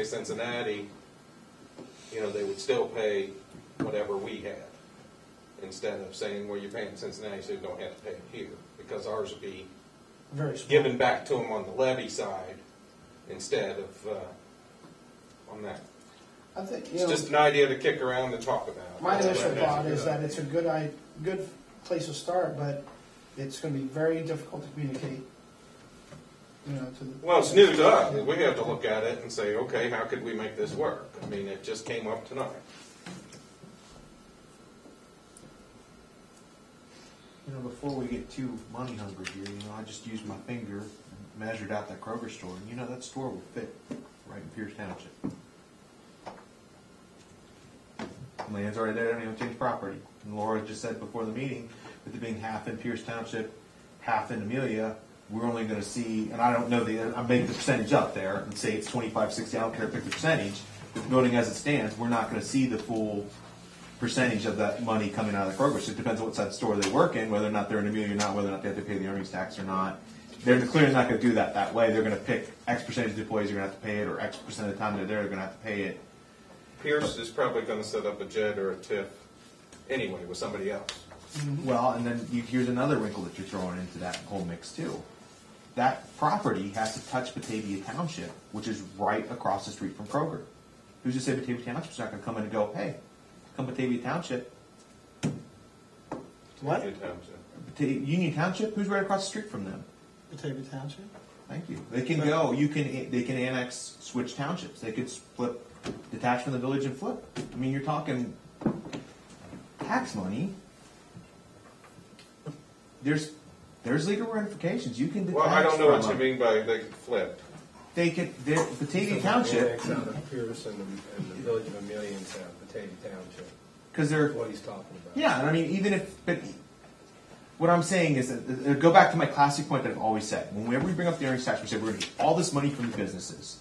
Cincinnati, you know, they would still pay whatever we had, instead of saying, well, you're paying Cincinnati, so you don't have to pay it here, because ours would be Very small. given back to them on the levy side instead of on that. I think, It's just an idea to kick around and talk about. my That's initial what thought it is that it's a good place to start, but it's going to be very difficult to communicate. You know, to the, Well, it's new to us. We have to look at it and say, okay, how could we make this work? I mean, it just came up tonight. You know, before we get too money hungry here, you know, I just used my finger and measured out that Kroger store. And, you know, that store would fit right in Pierce Township. Land's already there, don't even change property. And Laura just said before the meeting, with it being half in Pierce Township, half in Amelia, we're only going to see, and I don't know, I'm making the percentage up there and say it's 25, 60, I don't care, pick the percentage. With the building as it stands, we're not going to see the full percentage of that money coming out of the Kroger. So it depends on what side of the store they work in, whether or not they're in Amelia or not, whether or not they have to pay the earnings tax or not. They're clearly not going to do that way. They're going to pick X percentage of the employees are going to have to pay it, or X percent of the time they're there, they're going to have to pay it. Pierce is probably going to set up a JED or a TIF anyway with somebody else. Mm-hmm. Well, and then here's another wrinkle that you're throwing into that whole mix too. That property has to touch Batavia Township, which is right across the street from Kroger. Who's to say Batavia Township's not going to come in and go, hey, come Batavia Township. what? Good Township. Union Township, who's right across the street from them? Batavia Township? Thank you. They can go. They can annex, switch townships. They could flip, detach from the village and flip. I mean, you're talking tax money. There's legal ramifications. You can detach. Well, I don't know what you from mean by they could flip. They could. Batavia Township, Annex out of Pierce and the village of Amelia and Batavia Township. because they're. That's what he's talking about. Yeah, and I mean, even if, but what I'm saying is that, go back to my classic point that I've always said. Whenever we bring up the earnings tax, we say we're going to get all this money from the businesses.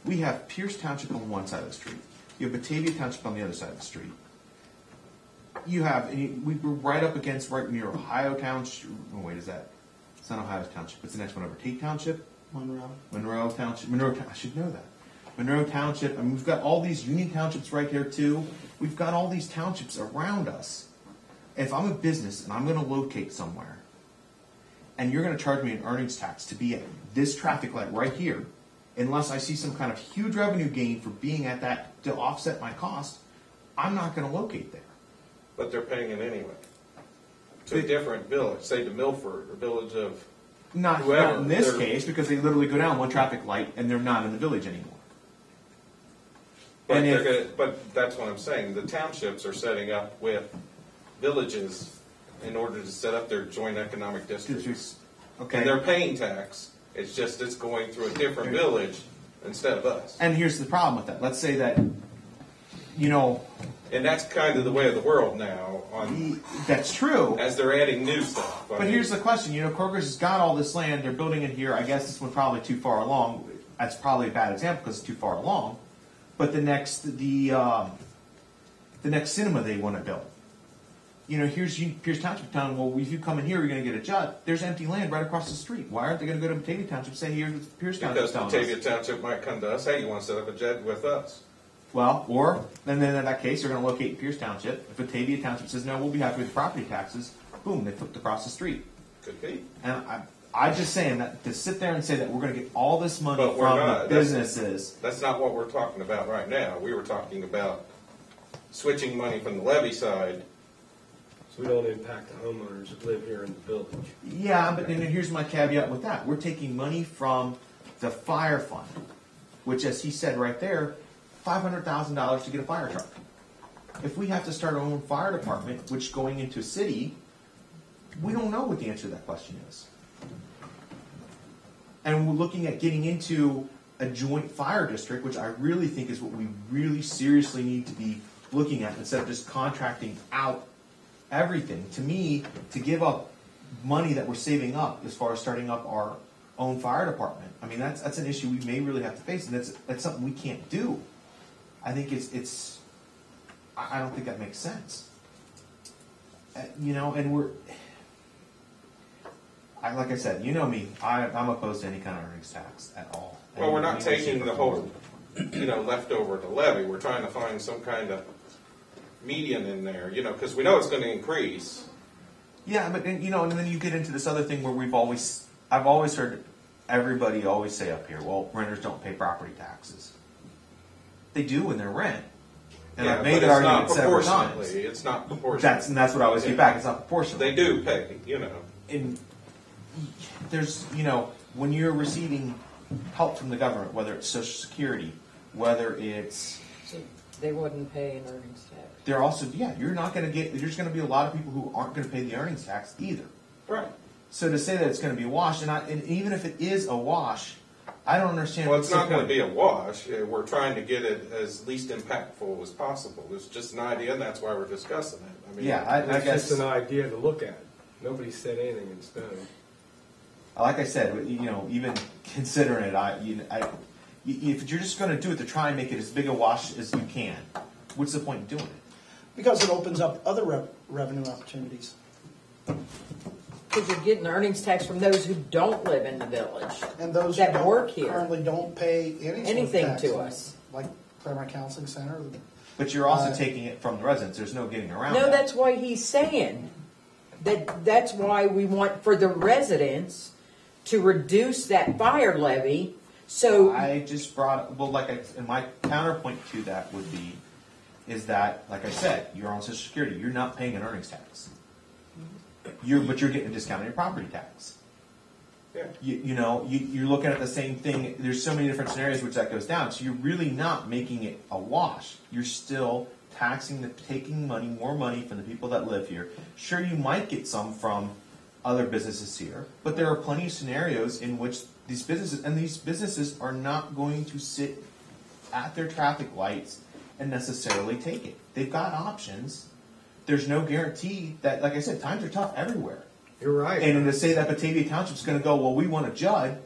We have Pierce Township on one side of the street. You have Batavia Township on the other side of the street. You have, we were right up against, right near Ohio Township. Oh, wait, is that? It's not Ohio Township. It's the next one over. Tate Township? Monroe Township. I should know that. Monroe Township. I mean, we've got all these Union Townships right here, too. We've got all these townships around us. If I'm a business and I'm going to locate somewhere, and you're going to charge me an earnings tax to be at this traffic light right here, unless I see some kind of huge revenue gain for being at that to offset my cost, I'm not going to locate there. But they're paying it anyway. To a different village, say to Milford or village of Not whoever. in this They're- case, because they literally go down one traffic light and they're not in the village anymore. But, And they're if- gonna, but that's what I'm saying. The townships are setting up with villages in order to set up their joint economic districts. Okay. And they're paying tax. It's just it's going through a different village instead of us. And here's the problem with that. Let's say that, you know, And that's kind of the way of the world now on that's true. as they're adding new stuff. But here's the question. You know, Kroger's has got all this land. They're building it here. I guess this one's probably too far along. That's probably a bad example because it's too far along. But the next cinema they want to build. You know, here's Pierce Township telling, well, if you come in here, you're going to get a JUD. There's empty land right across the street. Why aren't they going to go to Batavia Township and say, here's what Pierce Township Because telling Batavia us? Township might come to us, hey, you want to set up a JED with us? Well, or, and then in that case, they're going to locate in Pierce Township. If Batavia Township says, no, we'll be happy with property taxes, boom, they flipped across the street. Could be. And I'm just saying that to sit there and say that we're going to get all this money But we're from not. the businesses. That's not what we're talking about right now. We were talking about switching money from the levy side. So we don't impact the homeowners that live here in the village. Yeah, but then here's my caveat with that. We're taking money from the fire fund, which, as he said right there, $500,000 to get a fire truck. If we have to start our own fire department, which going into a city, we don't know what the answer to that question is. And we're looking at getting into a joint fire district, which I really think is what we really seriously need to be looking at instead of just contracting out everything. To me, to give up money that we're saving up as far as starting up our own fire department, I mean, that's an issue we may really have to face, and that's something we can't do. I think I don't think that makes sense. You know, and like I said, you know me, I'm opposed to any kind of earnings tax at all. Well, we're not taking the whole left over to levy. We're trying to find some kind of median in there, because we know it's going to increase. Yeah, but and then you get into this other thing where I've always heard everybody always say up here, well, renters don't pay property taxes. They do when they're rent. And I've made that argument several times. It's not proportionate. That's what I always get back. It's not proportional. They do pay, And there's, when you're receiving help from the government, whether it's Social Security, whether it's... So they wouldn't pay an earnings tax. They're also, you're not going to get, there's going to be a lot of people who aren't going to pay the earnings tax either. Right. So to say that it's going to be a wash, and even if it is a wash, I don't understand. Well, it's not going to be a wash. We're trying to get it as least impactful as possible. It's just an idea, and that's why we're discussing it. I It's guess just an idea to look at. Nobody said anything in stone. like I said, even considering it, if you're just going to do it to try and make it as big a wash as you can, what's the point in doing it? Because it opens up other revenue opportunities. Because you're getting earnings tax from those who don't live in the village. And those that who work here. currently don't pay Anything tax, to us. Like Claremont Counseling Center. But you're also taking it from the residents. There's no getting around No, that. that's why he's saying that's why we want for the residents to reduce that fire levy. So I just brought, and my counterpoint to that would be, is that, like I said, you're on Social Security. You're not paying an earnings tax. But you're getting a discount on your property tax. Yeah. You're looking at the same thing. There's so many different scenarios which that goes down. So you're really not making it a wash. You're still taking more money from the people that live here. Sure, you might get some from other businesses here, but there are plenty of scenarios in which these businesses are not going to sit at their traffic lights and necessarily take it. They've got options. There's no guarantee that, like I said, times are tough everywhere. You're right. And to say that Batavia Township's going to go, well, we want a Judd,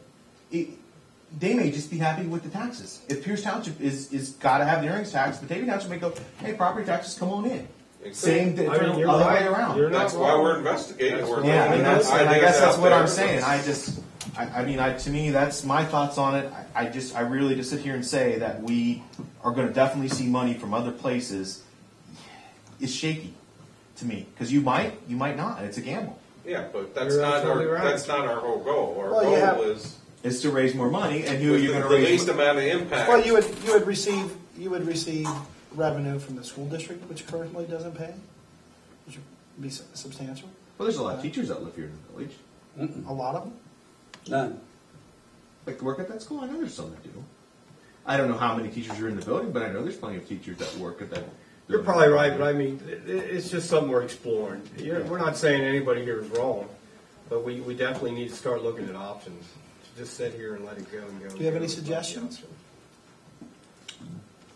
they may just be happy with the taxes. If Pierce Township is got to have the earnings tax, Batavia Township may go, hey, property taxes, come on in. Same you're other way right. around. You're That's not why wrong. we're investigating. We're Yeah, throwing I guess ideas that's out what there. I'm saying. To me, that's my thoughts on it. I really just sit here and say that we are going to definitely see money from other places. It's shaky to me because you might not. It's a gamble. Yeah, but that's You're not absolutely right. that's not our whole goal. Our Well, you goal have- is Is to raise more money, and who are with you the going to raise? least amount of impact. Well, you would receive revenue from the school district, which currently doesn't pay, which would be substantial. Well, there's a lot of teachers that live here in the village. A lot of them. None. Like to work at that school. I know there's some that do. I don't know how many teachers are in the building, but I know there's plenty of teachers that work at that. You're probably right, but I mean, it's just something we're exploring. We're not saying anybody here is wrong, but we definitely need to start looking at options. To just sit here and let it go and go. Do you have any suggestions?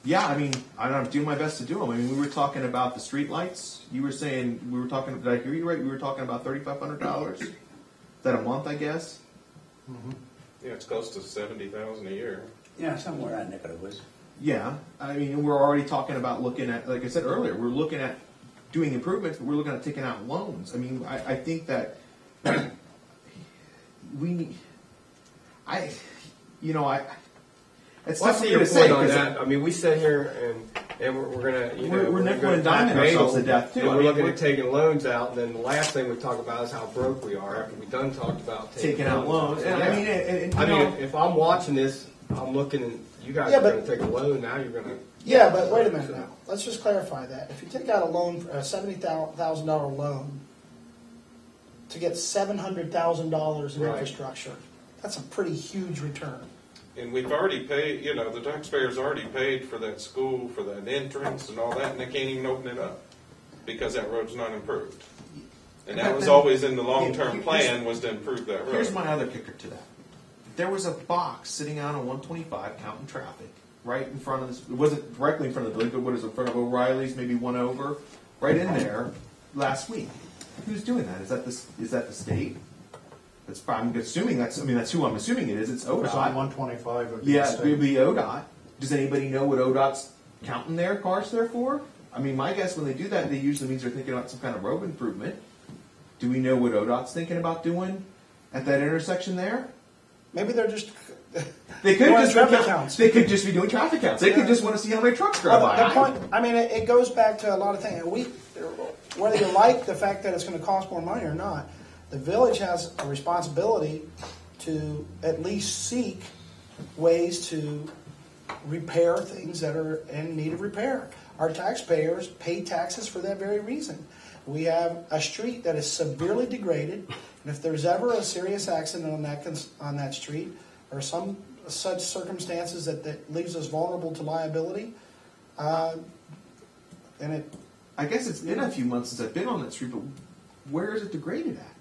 Yeah, I mean, I'm doing my best to do them. I mean, we were talking about the street lights. You were saying did I hear you right? We were talking about $3,500. Is that a month, I guess? Yeah, it's close to $70,000 a year. Yeah, somewhere I neck of the woods. Yeah, I mean, we're already talking about looking at, like I said earlier, we're looking at doing improvements, but we're looking at taking out loans. I mean, I think that we need, it's Well, I tough for see me your to say point on because that. I mean, we sit here and we're gonna, We're nickel gonna and diming tack ourselves bagels, to death, too. and I we're mean, looking we're- at taking loans out, and then the last thing we talk about is how broke we are after we done talked about taking out loans. So, And yeah. I mean, and, I you mean, know, if I'm watching this, I'm looking, and you guys Yeah, are but- going to take a loan. Now you're going to. Yeah, but wait a minute now. Let's just clarify that. If you take out a loan, a $70,000 loan, to get $700,000 in Right. infrastructure, that's a pretty huge return. And we've already paid, the taxpayers already paid for that school, for that entrance and all that, and they can't even open it up because that road's not improved. And that But was then- always in the long-term Here's- plan, was to improve that road. here's my other kicker to that. There was a box sitting out on 125 counting traffic right in front of this. It wasn't directly in front of the building, but what is it, in front of O'Reilly's, maybe one over, right in there last week. Who's doing that? Is that the state? I'm assuming that's who I'm assuming it is. It's ODOT. It's on 125. would be Yeah, the it would state. be ODOT. Does anybody know what ODOT's counting their cars there for? I mean, my guess when they do that, they usually means they're thinking about some kind of road improvement. Do we know what ODOT's thinking about doing at that intersection there? Maybe they're just. They could doing just traffic recount- counts. They could just be doing traffic counts. They could just want to see how many trucks drive Well, by. the point, I mean, it goes back to a lot of things. Whether you like the fact that it's going to cost more money or not, the village has a responsibility to at least seek ways to repair things that are in need of repair. Our taxpayers pay taxes for that very reason. We have a street that is severely degraded, and if there's ever a serious accident on that street, or some such circumstances that leaves us vulnerable to liability, and it. I guess it's been a few months since I've been on that street, but where is it degraded at?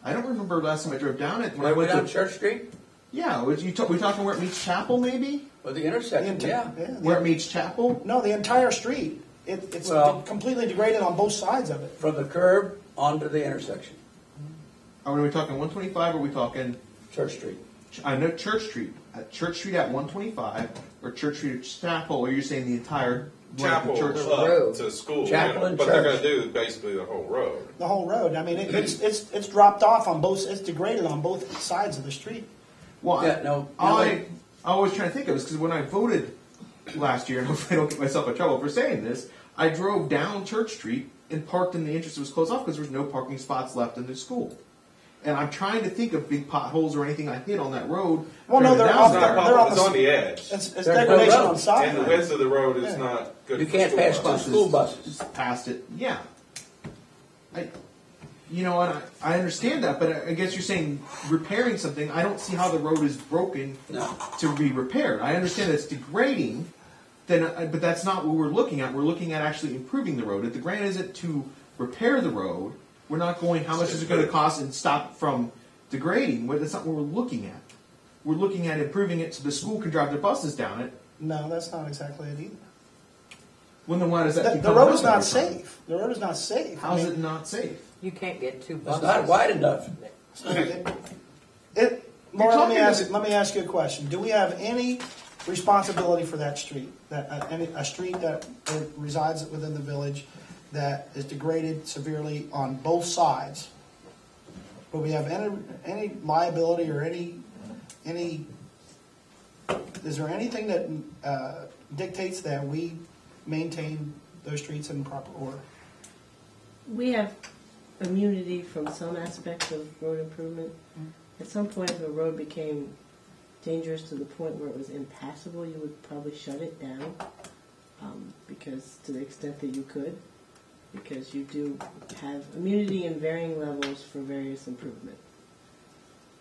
I don't remember last time I drove down it. When I Right went down to, Church Street? yeah, we talking where it meets Chapel, maybe? Or the intersection, yeah. Where it meets Chapel? No, the entire street. It's Well- completely degraded on both sides of it. From the curb onto the intersection, Are we talking 125 or are we talking, Church Street. I know Church Street. Church Street at 125 or Church Street at Chapel, or you're saying the entire Chapel church? Road. to school. Chapel and But they're church. going to do basically the whole road. The whole road. I mean, it's dropped off on both. It's degraded on both sides of the street. Well, Yeah, no, I was trying to think of this because when I voted last year, and hopefully I don't get myself in trouble for saying this, I drove down Church Street and parked in the entrance that was closed off because there was no parking spots left in the school. And I'm trying to think of big potholes or anything I hit on that road. Well, no, driving they're down off there. there. They're on It's the- on the edge. It's There's degradation no road. on side. And the width of the road is not good You for can't school pass buses. school buses. Just past it, yeah. And I understand that, but I guess you're saying repairing something. I don't see how the road is broken No. to be repaired. I understand that it's degrading, but that's not what we're looking at. We're looking at actually improving the road. If the grant isn't to repair the road, we're not going, how much is it going to cost and stop from degrading? Well, that's not what we're looking at. We're looking at improving it so the school can drive their buses down it. No, that's not exactly it either. Well, then why does that The become road is not relevant every time? safe. The road is not safe. How's it not safe? You can't get two It's buses. not wide enough. Laura, talking let me ask you a question. Do we have any responsibility for that street? A street that resides within the village that is degraded severely on both sides? Do we have any liability or any? Is there anything that dictates that we maintain those streets in proper order? We have immunity from some aspects of road improvement. At some point, if a road became dangerous to the point where it was impassable, you would probably shut it down, because to the extent that you could, because you do have immunity in varying levels for various improvement.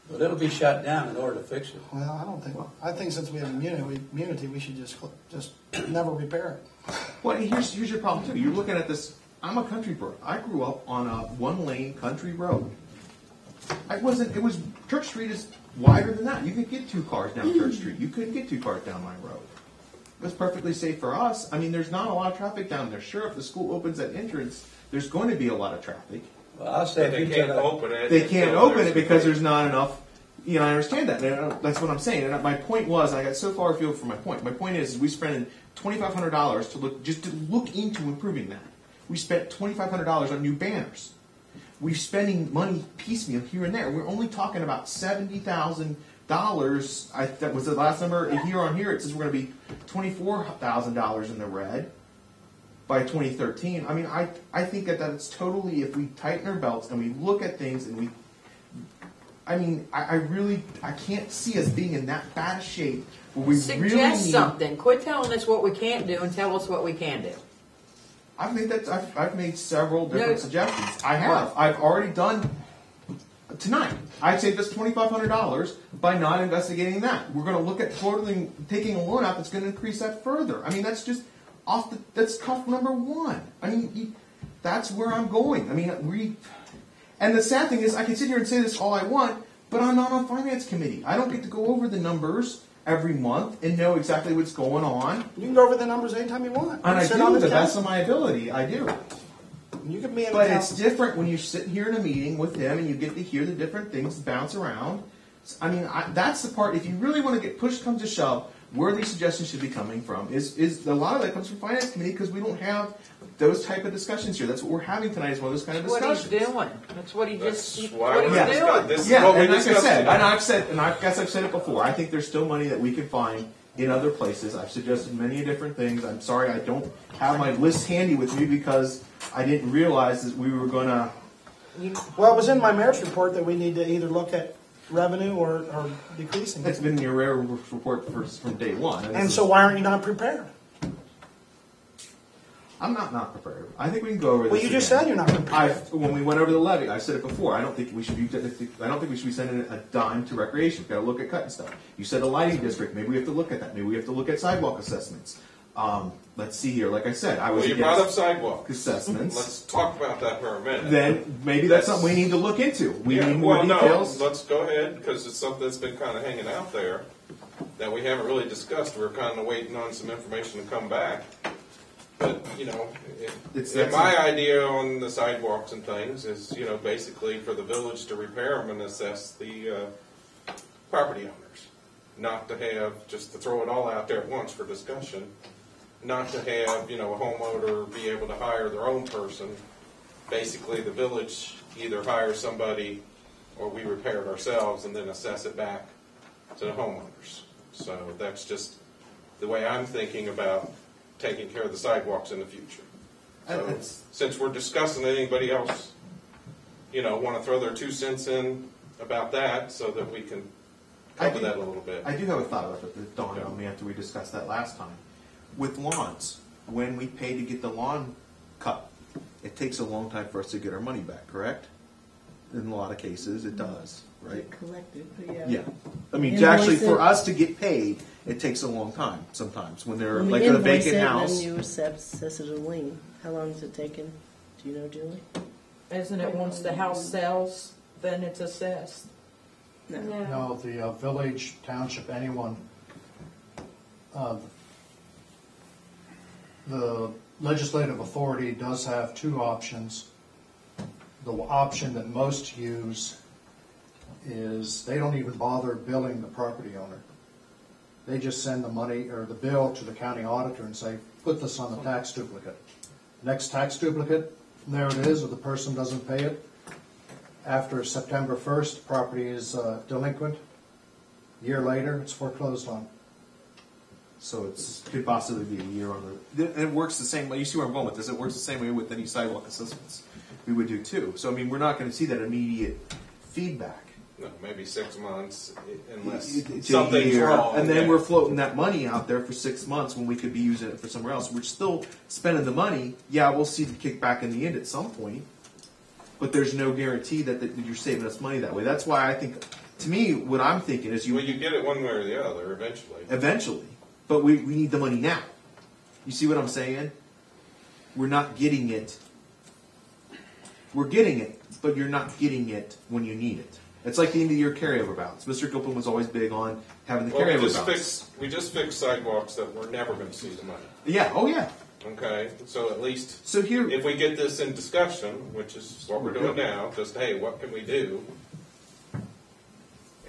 But it'll be shut down in order to fix it. Well, I don't think. I think since we have immunity, we should just never repair it. Well, here's your problem too. You're looking at this. I'm a country boy. I grew up on a one-lane country road. It was Church Street is wider than that. You could get two cars down Church Street. You couldn't get two cars down my road. It was perfectly safe for us. I mean, there's not a lot of traffic down there. Sure, if the school opens that entrance, there's going to be a lot of traffic. Well, I'll say They if you can't took a, open it. They can't until open there's it because a- there's not enough. I understand that. That's what I'm saying. And my point was, I got so far afield from my point. My point is we spent $2,500 to look into improving that. We spent $2,500 on new banners. We're spending money piecemeal here and there. We're only talking about $70,000. That was the last number. Here on here, it says we're going to be $24,000 in the red by 2013. I mean, I think that that's totally, if we tighten our belts and we look at things and we, I can't see us being in that bad a shape where we Suggest really need. something. Quit telling us what we can't do and tell us what we can do. I've made several different No. suggestions. I have. What? I've already done tonight. I'd saved us $2,500 by not investigating that. We're going to look at taking a loan out that's going to increase that further. I mean, that's just that's cuff number one. I mean, that's where I'm going. I mean, and the sad thing is, I can sit here and say this all I want, but I'm not on finance committee. I don't get to go over the numbers every month and know exactly what's going on. You can go over the numbers anytime you want. And I Sit do on to this the best council. of my ability. I do. You could be in the But it's council. different when you sit here in a meeting with them and you get to hear the different things bounce around. I mean, that's the part, if you really want to get push comes to shove, where these suggestions should be coming from is a lot of that comes from finance committee because we don't have those type of discussions here. That's what we're having tonight is one of those kind of What discussions. he's doing. That's what he That's just. why What we're he's discussing. doing. This is Yeah, what we and like I discussed said, tonight. and I guess I've said it before. I think there's still money that we can find in other places. I've suggested many different things. I'm sorry I don't have my list handy with me because I didn't realize that we were going to. Well, it was in my mayor's report that we need to either look at revenue or decreasing It's it. been in your rare report from day one. And so why aren't you not prepared? I'm not prepared. I think we can go over this. Well, you just again. said you're not prepared. When we went over the levy, I said it before. I don't think we should be. I don't think we should be sending a dime to recreation. We've got to look at cutting stuff. You said a lighting district. Maybe we have to look at that. Maybe we have to look at sidewalk assessments. Let's see here. Like I said, I was Well, you brought up against sidewalks. assessments. Let's talk about that for a minute. Then maybe that's something we need to look into. We Yeah, need more well, details. No, let's go ahead, because it's something that's been kind of hanging out there that we haven't really discussed. We're kind of waiting on some information to come back. But, my idea on the sidewalks and things is, basically for the village to repair them and assess the property owners. Not to have, just to throw it all out there at once for discussion, not to have, a homeowner be able to hire their own person. Basically, the village either hires somebody or we repair it ourselves and then assess it back to the homeowners. So that's just the way I'm thinking about taking care of the sidewalks in the future. So since we're discussing it, anybody else, want to throw their 2 cents in about that so that we can cover that a little bit? I do have a thought about it that dawned on me after we discussed that last time. With lawns, when we pay to get the lawn cut, it takes a long time for us to get our money back, correct? In a lot of cases, it does, right? Collected, but yeah. Yeah. I mean, Invoice actually, for it. us to get paid, it takes a long time sometimes when they're When like we in a invoice vacant it, house. then you assess it a lien. How long is it taking? Do you know, Julie? Isn't it once the house sells, then it's assessed? No, the village, township, anyone, the legislative authority does have 2 options. The option that most use is they don't even bother billing the property owner. They just send the money or the bill to the county auditor and say, put this on the tax duplicate. Next tax duplicate, there it is, if the person doesn't pay it. After September 1st, property is delinquent. A year later, it's foreclosed on. So it could possibly be a year on the. It works the same way. You see where I'm going with this. It works the same way with any sidewalk assessments we would do too. So I mean, we're not going to see that immediate feedback. No, maybe 6 months, unless To a something's year. wrong. And then yeah. we're floating that money out there for 6 months when we could be using it for somewhere else. We're still spending the money. Yeah, we'll see the kickback in the end at some point, but there's no guarantee that you're saving us money that way. That's why I think, to me, what I'm thinking is Well, you get it one way or the other eventually. eventually, but we need the money now. You see what I'm saying? We're not getting it. We're getting it, but you're not getting it when you need it. It's like the end of your carryover balance. Mr. Gilpin was always big on having the Well, carryover balance. we just fixed sidewalks that we're never going to see the money. Yeah. Oh yeah. Okay, so at least So here, if we get this in discussion, which is what we're doing now, just hey, what can we do?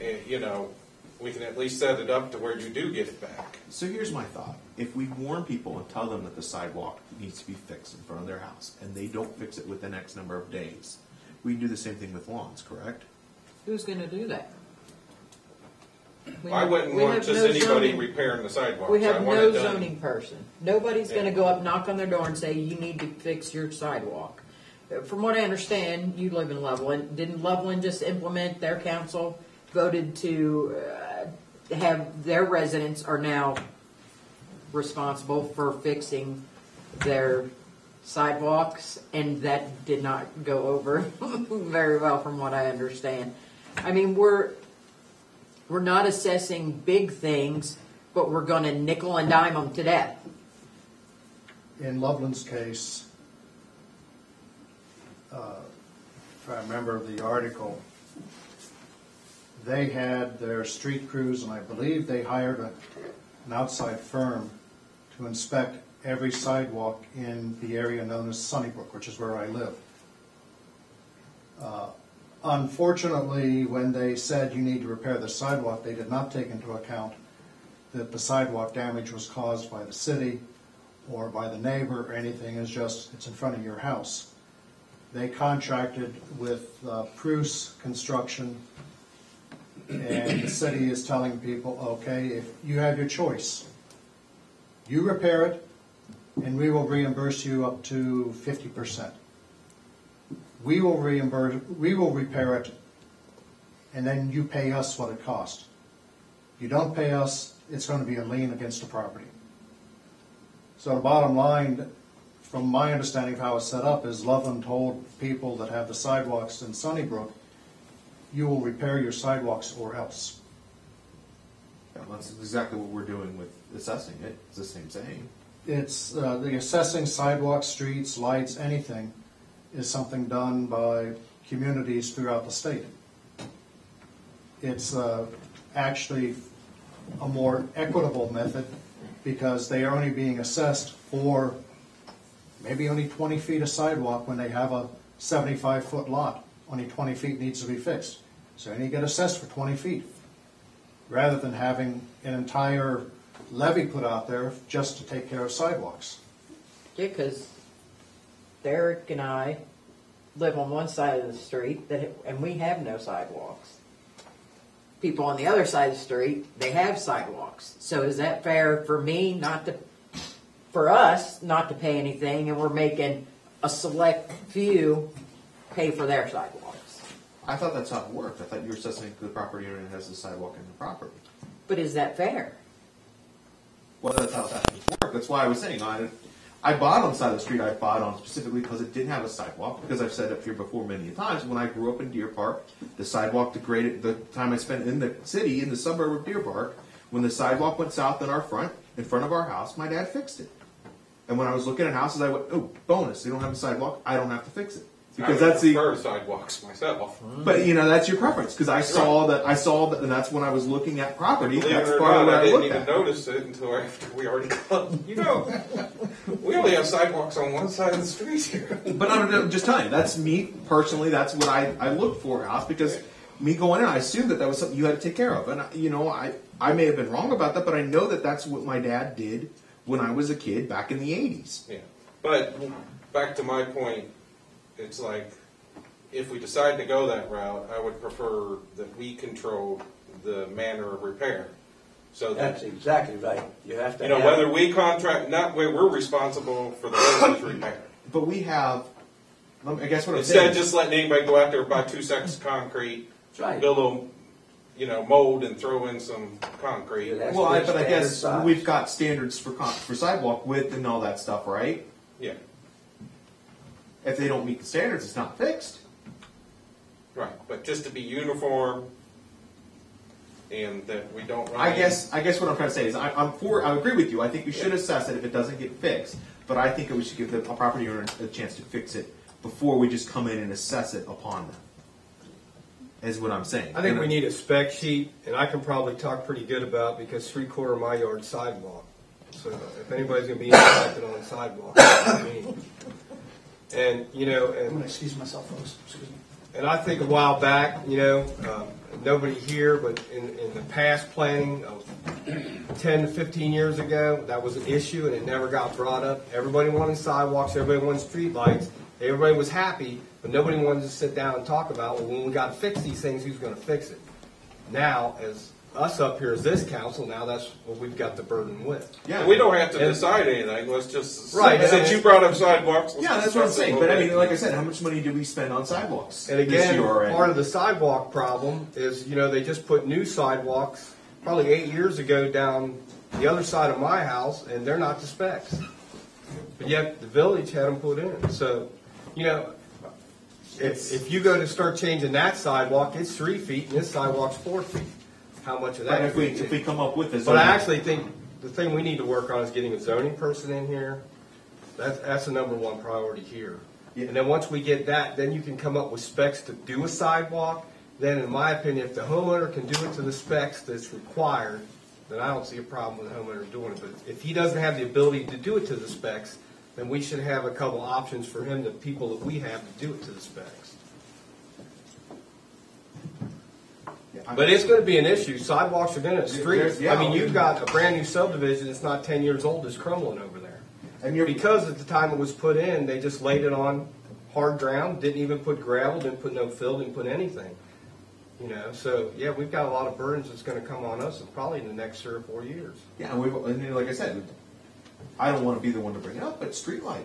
And we can at least set it up to where you do get it back. So here's my thought. If we warn people and tell them that the sidewalk needs to be fixed in front of their house, and they don't fix it within X number of days, we can do the same thing with lawns, correct? Who's going to do that? I wouldn't want just anybody repairing the sidewalks. We have I want no it done. zoning person. Nobody's going to go up, knock on their door and say, you need to fix your sidewalk. From what I understand, you live in Loveland. Didn't Loveland just implement their council voted to have their residents are now responsible for fixing their sidewalks, and that did not go over very well from what I understand. I mean, we're not assessing big things, but we're going to nickel and dime them to death. In Loveland's case, if I remember the article, they had their street crews, and I believe they hired an outside firm to inspect every sidewalk in the area known as Sunnybrook, which is where I live. Unfortunately, when they said you need to repair the sidewalk, they did not take into account that the sidewalk damage was caused by the city or by the neighbor or anything, it's in front of your house. They contracted with Pruce Construction, and the city is telling people, okay, if you have your choice, you repair it, and we will reimburse you up to 50%. We will repair it, and then you pay us what it cost. You don't pay us, it's going to be a lien against the property. So the bottom line, from my understanding of how it's set up, is Loveland told people that have the sidewalks in Sunnybrook, you will repair your sidewalks or else. Yeah, that's exactly what we're doing with assessing it. It's the same thing. It's the assessing sidewalks, streets, lights, anything is something done by communities throughout the state. It's actually a more equitable method because they are only being assessed for maybe only 20 feet of sidewalk when they have a 75-foot lot. Only 20 feet needs to be fixed. So they get assessed for 20 feet rather than having an entire levy put out there just to take care of sidewalks. Yeah, because Derek and I live on one side of the street, and we have no sidewalks. People on the other side of the street, they have sidewalks. So is that fair for me for us not to pay anything, and we're making a select few pay for their sidewalks? I thought that's how it worked. I thought you were assessing the property owner that has the sidewalk in the property. But is that fair? Well, that's how that worked. That's why I was saying I bought on the side of the street. I bought on specifically because it didn't have a sidewalk. Because I've said up here before many times, when I grew up in Deer Park, the sidewalk degraded. The time I spent in the city, in the suburb of Deer Park, when the sidewalk went south in front of our house, my dad fixed it. And when I was looking at houses, I went, "Oh, bonus! They don't have a sidewalk. I don't have to fix it." Because I prefer sidewalks myself. But that's your preference. Because I saw that, and that's when I was looking at property. Believe That's it or part of not, what I I didn't looked even at. notice it until after we already come. We only have sidewalks on one side of the street here. But I'm just telling you, that's me personally. That's what I look for a house because me going in, I assumed that was something you had to take care of, and I may have been wrong about that, but I know that that's what my dad did when I was a kid back in the '80s. Yeah, but back to my point, it's like if we decide to go that route, I would prefer that we control the manner of repair. So That's exactly right. You have to. whether we contract, we're responsible for the road's repair. But we have, I guess what I'm Instead saying of just letting anybody go out there and buy 2 sacks of concrete, That's right. build a mold and throw in some concrete. Yeah, well, that's but I guess standard size. we've got standards for sidewalk width and all that stuff, right? Yeah, If they don't meet the standards, it's not fixed. right. But just to be uniform, and that we don't run. I guess what I'm trying to say is I agree with you. I think we should assess it if it doesn't get fixed. But I think that we should give the property owner a chance to fix it before we just come in and assess it upon them. Is what I'm saying. I think we need a spec sheet, and I can probably talk pretty good about because 3/4 of my yard sidewalk. So if anybody's going to be impacted on sidewalk, that's me. And I'm going to excuse myself, folks. Excuse me. And I think a while back, nobody here, but in the past planning of 10 to 15 years ago, that was an issue and it never got brought up. Everybody wanted sidewalks, everybody wanted street lights, everybody was happy, but nobody wanted to sit down and talk about, well, when we got to fix these things, who's going to fix it? Now, as us up here as this council, now that's what we've got the burden with. Yeah, We don't have to decide anything. Let's just Right, Since you brought up sidewalks, let's Yeah, that's what I'm discuss it a saying. little But I bit. mean, like I said, how much money do we spend on sidewalks? And this again, year already? part of the sidewalk problem is, they just put new sidewalks probably 8 years ago down the other side of my house, and they're not the specs. But yet the village had them put in. So, if you go to start changing that sidewalk, it's 3 feet, and this sidewalk's 4 feet. How much of that? But if we come up with this, But I actually think the thing we need to work on is getting a zoning person in here. That's the number one priority here. Yeah. And then once we get that, then you can come up with specs to do a sidewalk. Then, in my opinion, if the homeowner can do it to the specs that's required, then I don't see a problem with the homeowner doing it. But if he doesn't have the ability to do it to the specs, then we should have a couple options for him, the people that we have, to do it to the specs. But it's going to be an issue. Sidewalks are going to streets. Yeah. I mean, you've got a brand new subdivision that's not 10 years old that's crumbling over there. And you're, Because at the time it was put in, they just laid it on hard ground, didn't even put gravel, didn't put no fill, didn't put anything. You know, so yeah, we've got a lot of burdens that's going to come on us, probably in the next 3 or 4 years. yeah, and like I said, I don't want to be the one to bring it up, but streetlight,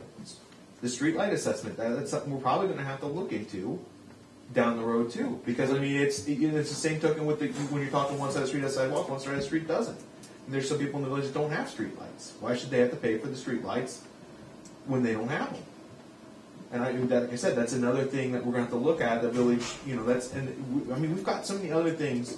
the streetlight assessment, that's something we're probably going to have to look into down the road too. Because I mean, it's the same token with when you're talking one side of the street has sidewalk, one side of the street doesn't. And there's some people in the village that don't have streetlights. Why should they have to pay for the streetlights when they don't have them? And like I said, that's another thing that we're going to have to look at. The village, you know, I mean, we've got so many other things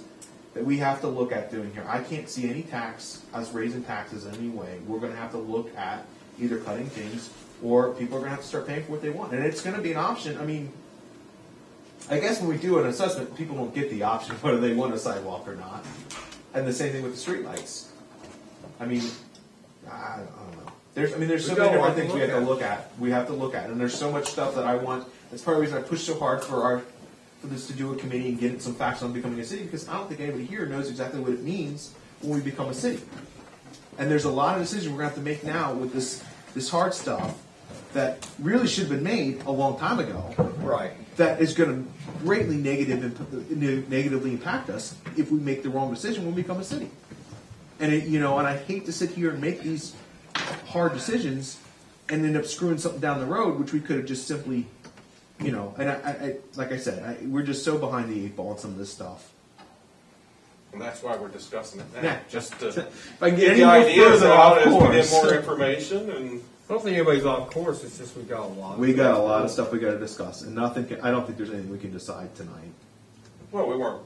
that we have to look at doing here. I can't see any us raising taxes in any way. We're going to have to look at either cutting things or people are going to have to start paying for what they want. And it's going to be an option. I mean, I guess when we do an assessment, people don't get the option whether they want a sidewalk or not. And the same thing with the streetlights. I mean, I don't know. There's so many different things we have to look at. We have to look at, and there's so much stuff that I want. That's part of the reason I push so hard for this to do a committee and get some facts on becoming a city, because I don't think anybody here knows exactly what it means when we become a city. And there's a lot of decisions we're going to have to make now with this hard stuff that really should have been made a long time ago. Right. That is going to greatly negatively impact us if we make the wrong decision when we become a city. And and I hate to sit here and make these hard decisions and end up screwing something down the road, which we could have just simply, and I like I said, we're just so behind the 8 ball on some of this stuff. And that's why we're discussing it now. Yeah. Just to If I can get get the ideas out as we get course. more information. And I don't think anybody's off course. It's just we've got a lot. We got a lot of stuff we got to discuss, and I don't think there's anything we can decide tonight. well, we weren't.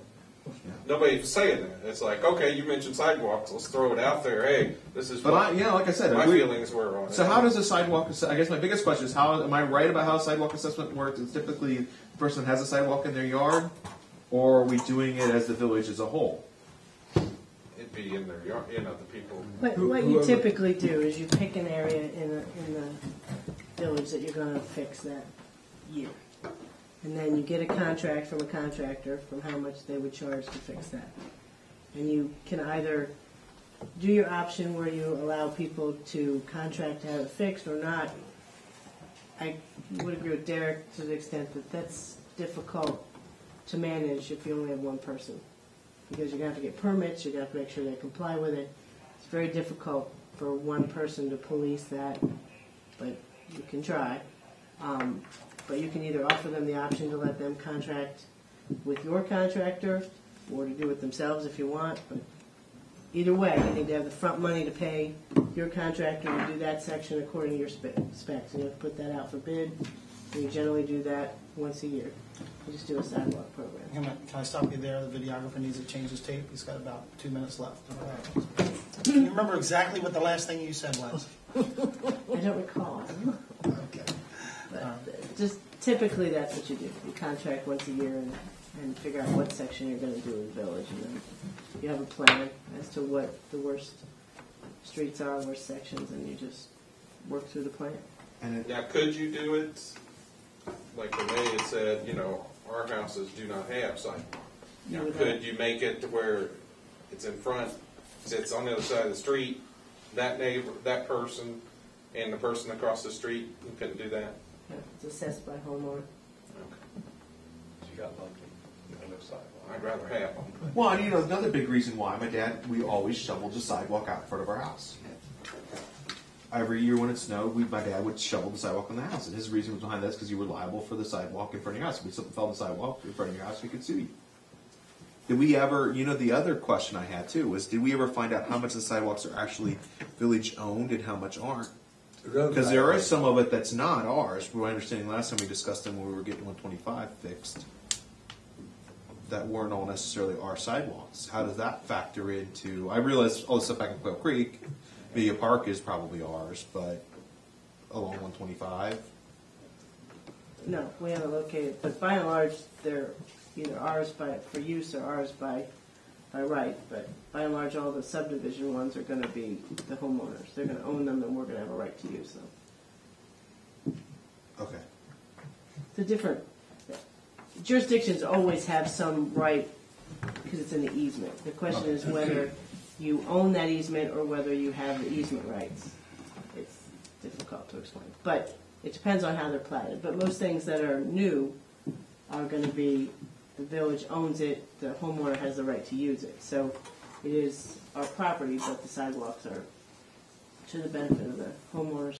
Yeah. Nobody's saying that. It's like, okay, you mentioned sidewalks. Let's throw it out there. Hey, this is But what like I said, my feelings were on it. So how does a sidewalk? I guess my biggest question is how am I right about how a sidewalk assessment works? It's typically the person has a sidewalk in their yard, or are we doing it as the village as a whole? It'd be in their yard, the people. What you typically do is you pick an area in the village that you're going to fix that year. And then you get a contract from a contractor from how much they would charge to fix that. And you can either do your option where you allow people to contract to have it fixed or not. I would agree with Derek to the extent that that's difficult to manage if you only have one person. Because you're going to have to get permits, you're going to have to make sure they comply with it. It's very difficult for one person to police that, but you can try. But you can either offer them the option to let them contract with your contractor or to do it themselves if you want. But either way, you need to have the front money to pay your contractor to do that section according to your specs. And you have to put that out for bid. And you generally do that once a year. You just do a sidewalk program. Can I stop you there? The videographer needs to change his tape. He's got about 2 minutes left. Can you remember exactly what the last thing you said was? I don't recall. Okay. But just typically that's what you do. You contract once a year and figure out what section you're going to do in the village. And then you have a plan as to what the worst streets are, worst sections, and you just work through the plan. Now, could you do it like Amelia said? Our houses do not have sidewalks. Now, could you make it to where it's in front, it's on the other side of the street? That neighbor, that person, and the person across the street, you couldn't do that. Yeah, it's assessed by homeowner. Okay. You got lucky. No sidewalk. I'd rather have them. Well, and another big reason why we always shoveled the sidewalk out in front of our house. Every year when it snowed, my dad would shovel the sidewalk in the house, and his reason behind that is because you were liable for the sidewalk in front of your house. If something fell on the sidewalk in front of your house, we could sue you. Did we ever? The other question I had too was, did we ever find out how much the sidewalks are actually village owned and how much aren't? Because there is some of it that's not ours. From my understanding, last time we discussed them when we were getting 125 fixed, that weren't all necessarily our sidewalks. How does that factor into? I realize all the stuff back in Quail Creek, Amelia Park is probably ours, but along 125. No, we haven't located, but by and large, they're either ours for use or ours by right. But by and large, all the subdivision ones are going to be the homeowners. They're going to own them, and we're going to have a right to use them. Okay. The different jurisdictions always have some right because it's in the easement. The question is whether you own that easement or whether you have the easement rights. It's difficult to explain, but it depends on how they're platted. But most things that are new are going to be, the village owns it, the homeowner has the right to use it. So it is our property, but the sidewalks are to the benefit of the homeowners